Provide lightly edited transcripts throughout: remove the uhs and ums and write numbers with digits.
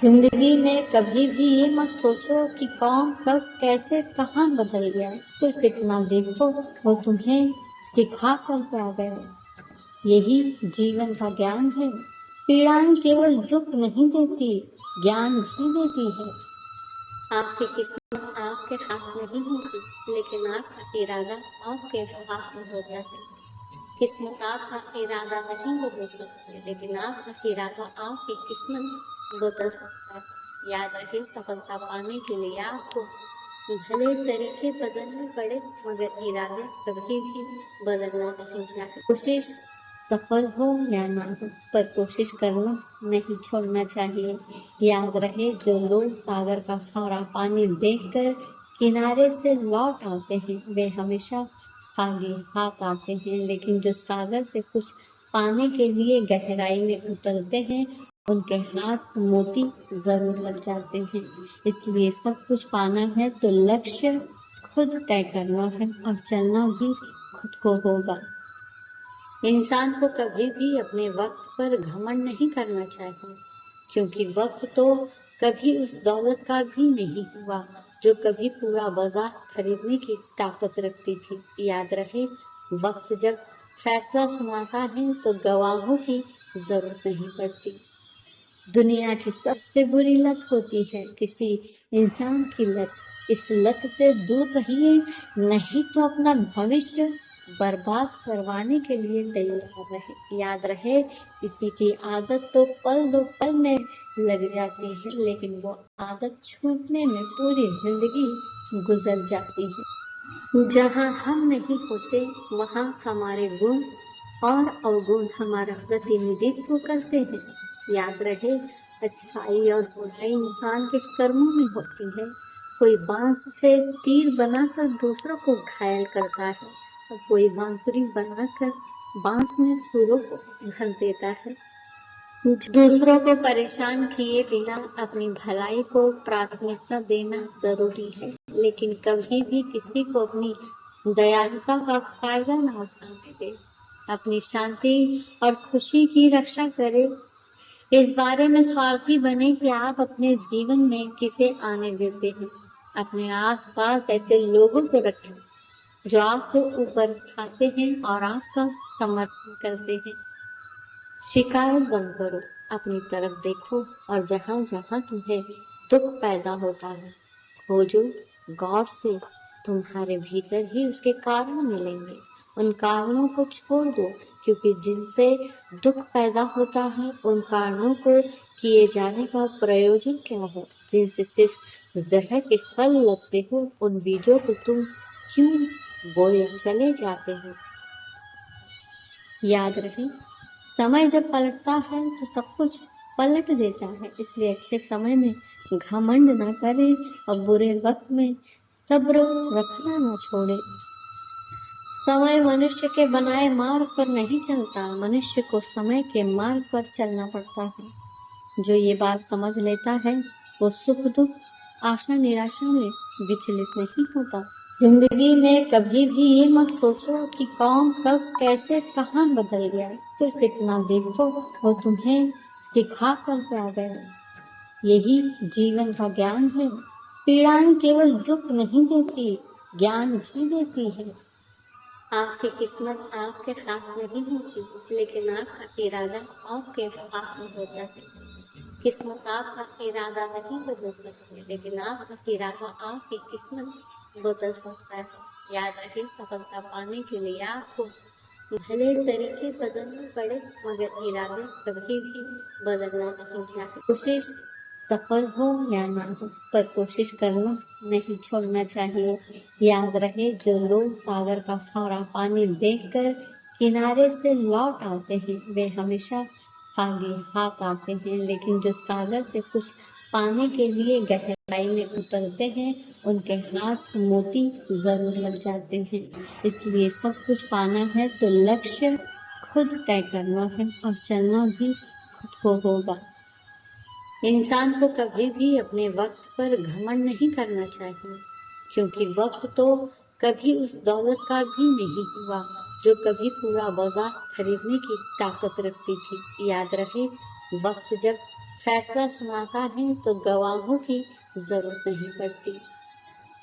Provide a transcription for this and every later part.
जिंदगी में कभी भी ये मत सोचो कि कौन कब कैसे कहाँ बदल गया। सिर्फ इतना देखो वो तुम्हें सिखा कर क्या गया। यही जीवन का ज्ञान है। पीड़ाएं केवल दुख नहीं देती, ज्ञान भी देती है। आपकी किस्मत आपके हाथ नहीं होती, लेकिन आपका इरादा आपके हाथ में होता है। किस्मत आपका इरादा नहीं बदल सकती, लेकिन आपका इरादा आपकी किस्मत बदल सकता है। याद रखें, सफलता पाने के लिए आपको भले तरीके बदलने पड़े, मगर इरादे कभी भी बदलना नहीं चाहिए। कोशिश सफल हो या ना हो, पर कोशिश करना नहीं छोड़ना चाहिए। याद रहे, जो लोग सागर का खारा पानी देखकर किनारे से लौट आते हैं, वे हमेशा खाली हाथ आते हैं, लेकिन जो सागर से कुछ पाने के लिए गहराई में उतरते हैं, उनके हाथ मोती जरूर लग जाते हैं। इसलिए सब कुछ पाना है तो लक्ष्य खुद तय करना है और चलना भी खुद को होगा। इंसान को कभी भी अपने वक्त पर घमंड नहीं करना चाहिए, क्योंकि वक्त तो कभी उस दौलत का भी नहीं हुआ जो कभी पूरा बाजार खरीदने की ताकत रखती थी। याद रहे, वक्त जब फैसला सुनाता है तो गवाहों की जरूरत नहीं पड़ती। दुनिया की सबसे बुरी लत होती है किसी इंसान की लत। इस लत से दूर रहिए, नहीं तो अपना भविष्य बर्बाद करवाने के लिए तैयार रहे। याद रहे, किसी की आदत तो पल दो पल में लग जाती है, लेकिन वो आदत छूटने में पूरी जिंदगी गुजर जाती है। जहाँ हम नहीं होते, वहाँ हमारे गुण और अवगुण हमारा प्रतिनिधित्व करते हैं। याद रहे, अच्छाई और बुराई इंसान के कर्मों में होती है। कोई बांस से तीर बनाकर दूसरों को घायल करता है, और कोई बांसुरी बनाकर बांस में सुरों को भर देता है। दूसरों को परेशान किए बिना अपनी भलाई को प्राथमिकता देना जरूरी है, लेकिन कभी भी किसी को अपनी दयालुता का फायदा न उठाने दे। अपनी शांति और खुशी की रक्षा करे। इस बारे में स्वार्थी बने कि आप अपने जीवन में किसे आने देते हैं। अपने आस पास ऐसे लोगों को रखें जो आपको ऊपर उठाते हैं और आपका समर्थन करते हैं। शिकायत बंद करो, अपनी तरफ देखो, और जहाँ जहाँ तुम्हें दुख पैदा होता है, खोजो गौर से। तुम्हारे भीतर ही उसके कारण मिलेंगे। उन कारणों को छोड़ दो, क्योंकि जिनसे दुख पैदा होता है, उन कारणों को किए जाने का प्रयोजन क्या है। जिनसे सिर्फ जहर के फल लगते हो, उन बीजों को तुम क्यों बोए चले जाते हो। याद रहे, समय जब पलटता है तो सब कुछ पलट देता है। इसलिए अच्छे समय में घमंड ना करें और बुरे वक्त में सब्र रखना ना छोड़े। समय मनुष्य के बनाए मार्ग पर नहीं चलता, मनुष्य को समय के मार्ग पर चलना पड़ता है। जो ये बात समझ लेता है, वो सुख दुख आशा निराशा में विचलित नहीं होता। जिंदगी में कभी भी ये मत सोचो कि कौन कब कैसे कहाँ बदल गया। सिर्फ इतना देखो वो तुम्हें सिखा कर क्या गया। यही जीवन का ज्ञान है। पीड़ाएं केवल दुख नहीं देती, ज्ञान भी देती है। आपकी किस्मत आपके हाथ नहीं होती, लेकिन आपका इरादा आपके हाथ में होता है। किस्मत आपका इरादा नहीं बदल सकती, लेकिन आपका इरादा आपकी किस्मत बदल सकता है। याद रखें, सफलता पाने के लिए आपको भले तरीके बदलने पड़े, मगर इरादे कभी भी बदलना नहीं चाहिए। कोशिश सफल हो या ना हो, पर कोशिश करना नहीं छोड़ना चाहिए। याद रहे, जो लोग सागर का खारा पानी देखकर किनारे से लौट आते हैं, वे हमेशा खाली हाथ आते हैं, लेकिन जो सागर से कुछ पाने के लिए गहराई में उतरते हैं, उनके हाथ मोती जरूर लग जाते हैं। इसलिए सब कुछ पाना है तो लक्ष्य खुद तय करना है और चलना भी खुद को होगा। इंसान को कभी भी अपने वक्त पर घमंड नहीं करना चाहिए, क्योंकि वक्त तो कभी उस दौलत का भी नहीं हुआ जो कभी पूरा बाजार खरीदने की ताकत रखती थी। याद रहे, वक्त जब फैसला सुनाता है तो गवाहों की जरूरत नहीं पड़ती।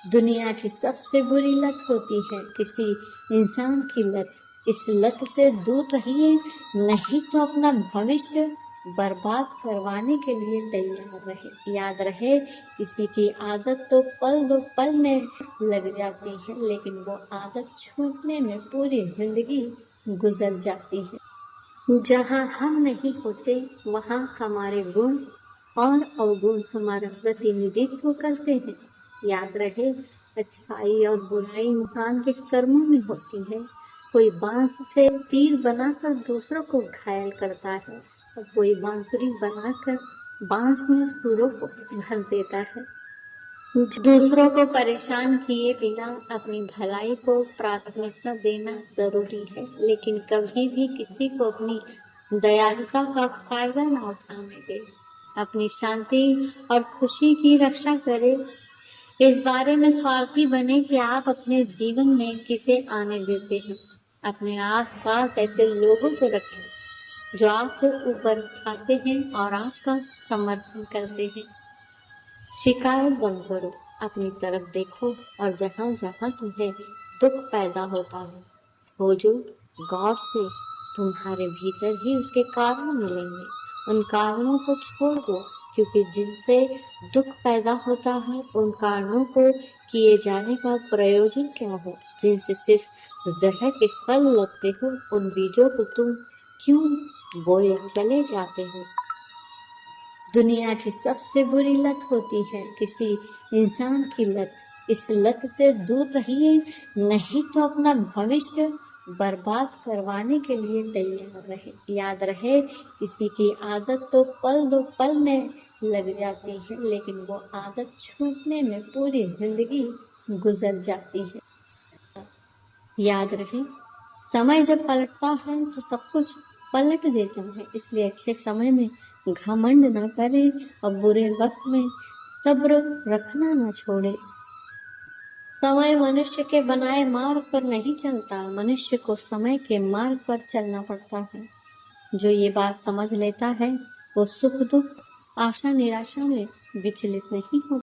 दुनिया की सबसे बुरी लत होती है किसी इंसान की लत। इस लत से दूर रहिए, नहीं तो अपना भविष्य बर्बाद करवाने के लिए तैयार रहे। याद रहे, किसी की आदत तो पल दो पल में लग जाती है, लेकिन वो आदत छूटने में पूरी जिंदगी गुजर जाती है। जहाँ हम नहीं होते वहाँ हमारे गुण और अवगुण हमारा प्रतिनिधित्व करते हैं। याद रहे, अच्छाई और बुराई इंसान के कर्मों में होती है। कोई बांस से तीर बनाकर दूसरों को घायल करता है और कोई बांसुरी बनाकर बांस में सुरों को भर देता है। दूसरों को परेशान किए बिना अपनी भलाई को प्राथमिकता देना जरूरी है, लेकिन कभी भी किसी को अपनी दयालुता का फायदा न उठाने दे। अपनी शांति और खुशी की रक्षा करे। इस बारे में स्वार्थी बने कि आप अपने जीवन में किसे आने देते हैं। अपने आस पास ऐसे लोगों को रखें जो आपको ऊपर उठाते हैं और आपका समर्थन करते हैं। शिकायत बंद करो, अपनी तरफ देखो और जहाँ जहाँ तुम्हें दुख पैदा होता है खोजो गौर से। तुम्हारे भीतर ही उसके कारण मिलेंगे। उन कारणों को छोड़ दो, क्योंकि जिनसे दुख पैदा होता है उन कारणों को किए जाने का प्रयोजन क्या हो। जिनसे सिर्फ जहर के फल लगते हो, उन बीजों को तुम क्यों बोए चले जाते हो। दुनिया की सबसे बुरी लत होती है किसी इंसान की लत। इस लत से दूर रहिए, नहीं तो अपना भविष्य बर्बाद करवाने के लिए तैयार रहे। याद रहे, किसी की आदत तो पल दो पल में लग जाती है, लेकिन वो आदत छूटने में पूरी जिंदगी गुजर जाती है। याद रहे, समय जब पलटता है तो सब कुछ पलट देता है। इसलिए अच्छे समय में घमंड ना करें और बुरे वक्त में सब्र रखना ना छोड़े। समय मनुष्य के बनाए मार्ग पर नहीं चलता, मनुष्य को समय के मार्ग पर चलना पड़ता है। जो ये बात समझ लेता है वो सुख दुख आशा निराशा में विचलित नहीं होता।